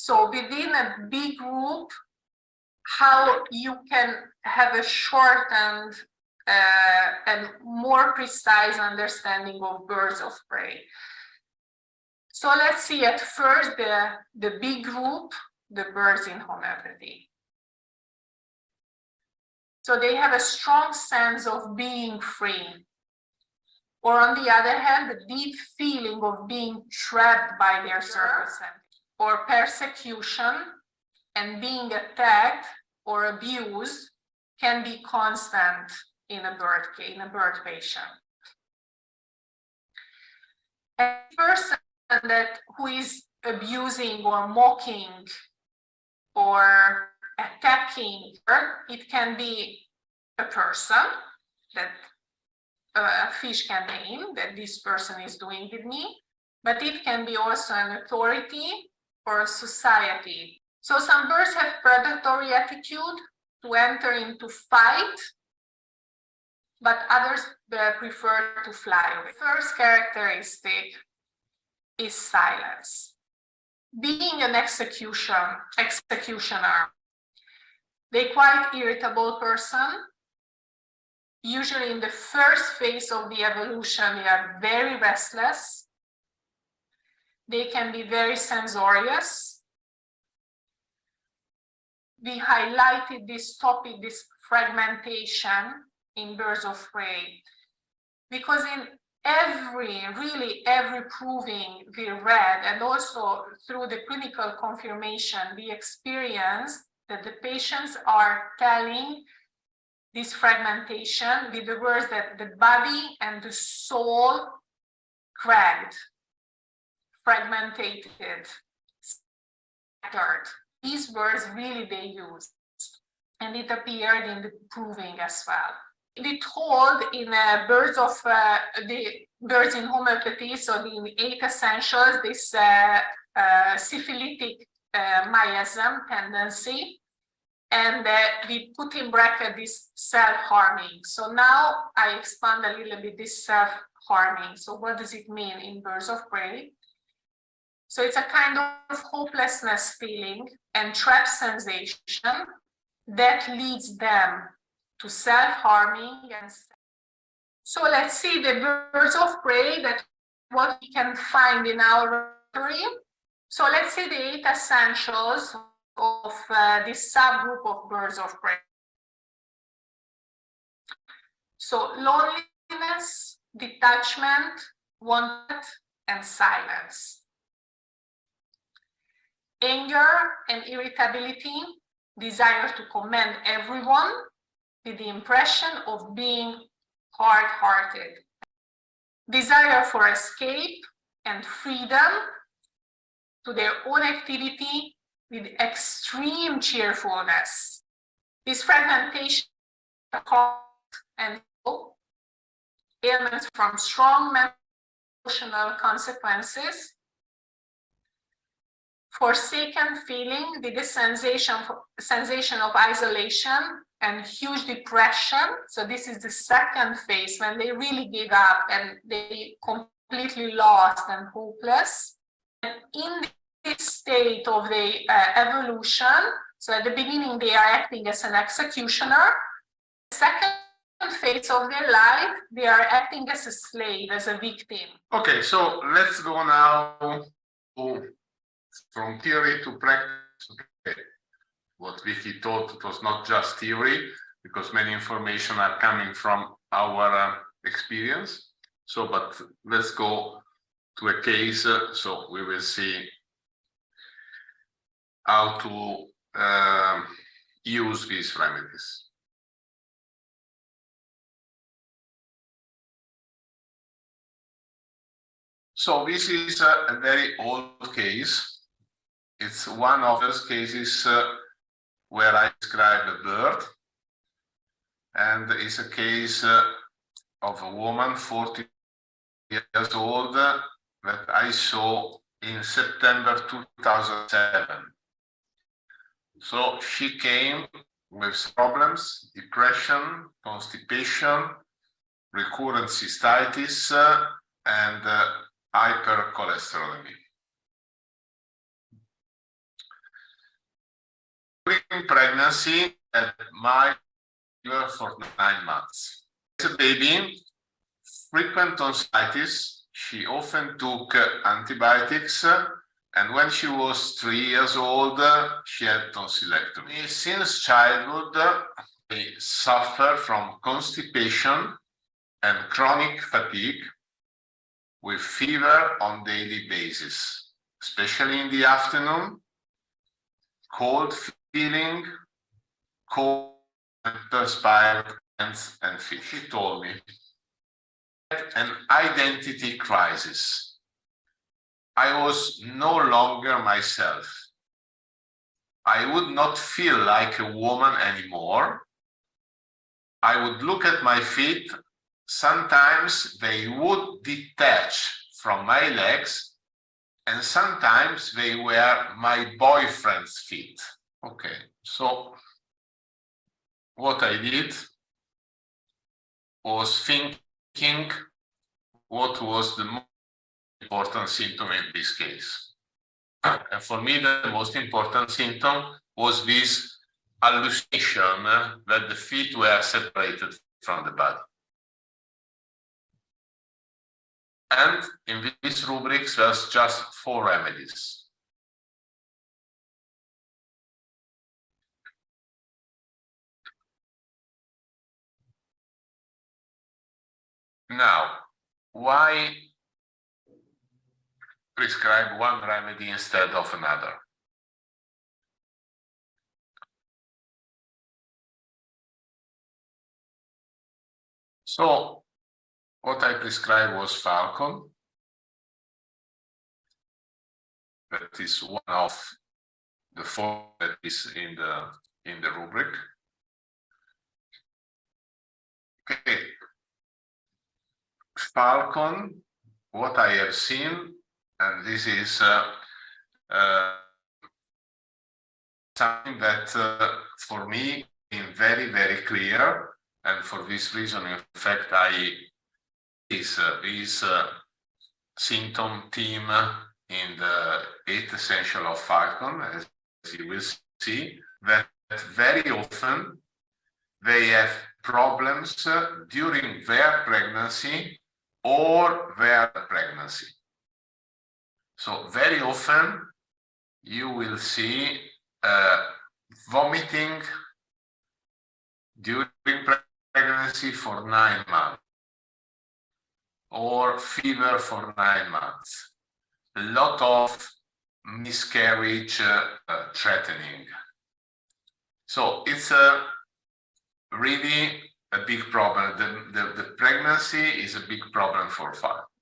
So within a big group, how you can have a shortened and more precise understanding of birds of prey. So let's see at first the big group, the birds in homeopathy. So they have a strong sense of being free. Or on the other hand, the deep feeling of being trapped by their circumstances or persecution and being attacked or abused can be constant in a bird patient. A person who is abusing or mocking or attacking, it can be a person that a fish can name that this person is doing with me, but it can be also an authority or a society. So some birds have predatory attitude to enter into fight, but others prefer to fly away. First characteristic is silence. Being an executioner, they're quite irritable person. Usually in the first phase of the evolution, they are very restless. They can be very censorious. We highlighted this topic, this fragmentation in birds of prey, because in really every proving we read, and also through the clinical confirmation, we experienced that the patients are telling this fragmentation with the words that the body and the soul cracked, fragmented, scattered. These words really they used, and it appeared in the proving as well. We told in birds in homeopathy, so in the 8 essentials, this syphilitic miasm tendency, and we put in bracket this self-harming. So now I expand a little bit this self-harming. So what does it mean in birds of prey? So it's a kind of hopelessness feeling and trap sensation that leads them to self-harming. And so let's see the birds of prey, that what we can find in our repertoire. So let's see the 8 essentials of this subgroup of birds of prey. So loneliness, detachment, wanted, and silence. Anger and irritability, desire to command everyone with the impression of being hard-hearted. Desire for escape and freedom to their own activity with extreme cheerfulness. This fragmentation and ailments from strong emotional consequences, forsaken feeling with the sensation of isolation and huge depression. So this is the second phase when they really give up and they completely lost and hopeless. And in this state of the evolution, so at the beginning they are acting as an executioner. The second phase of their life, they are acting as a slave, as a victim. Okay, so let's go now from theory to practice. Okay. What Vicky taught, it was not just theory, because many information are coming from our experience. So, but let's go to a case, so we will see how to use these remedies. So this is a very old case. It's one of those cases where I describe a bird, and it's a case of a woman, 40 years old, that I saw in September 2007. So she came with problems, depression, constipation, recurrent cystitis, and hypercholesterolemia. during pregnancy, had my fever for 9 months. As a baby, frequent tonsillitis. She often took antibiotics, and when she was 3 years old, she had tonsillectomy. Since childhood, they suffer from constipation and chronic fatigue with fever on daily basis, especially in the afternoon, cold feeling, cold and perspired hands and feet. She told me an identity crisis. I was no longer myself. I would not feel like a woman anymore. I would look at my feet. Sometimes they would detach from my legs, and sometimes they were my boyfriend's feet. Okay, so what I did was thinking what was the most important symptom in this case. And for me, the most important symptom was this hallucination that the feet were separated from the body. And in this rubrics, there's just 4 remedies. Now, why prescribe one remedy instead of another? So, what I prescribed was Falcon. That is one of the 4 that is in the rubric. Okay. Falcon, what I have seen, and this is something that for me is very, very clear, and for this reason, in fact, is symptom team in the 8 essential of Falcon, as you will see, that very often they have problems during their pregnancy or their pregnancy. So very often you will see vomiting during pregnancy for 9 months or fever for 9 months. A lot of miscarriage threatening. So it's really a big problem. The pregnancy is a big problem for Falcon.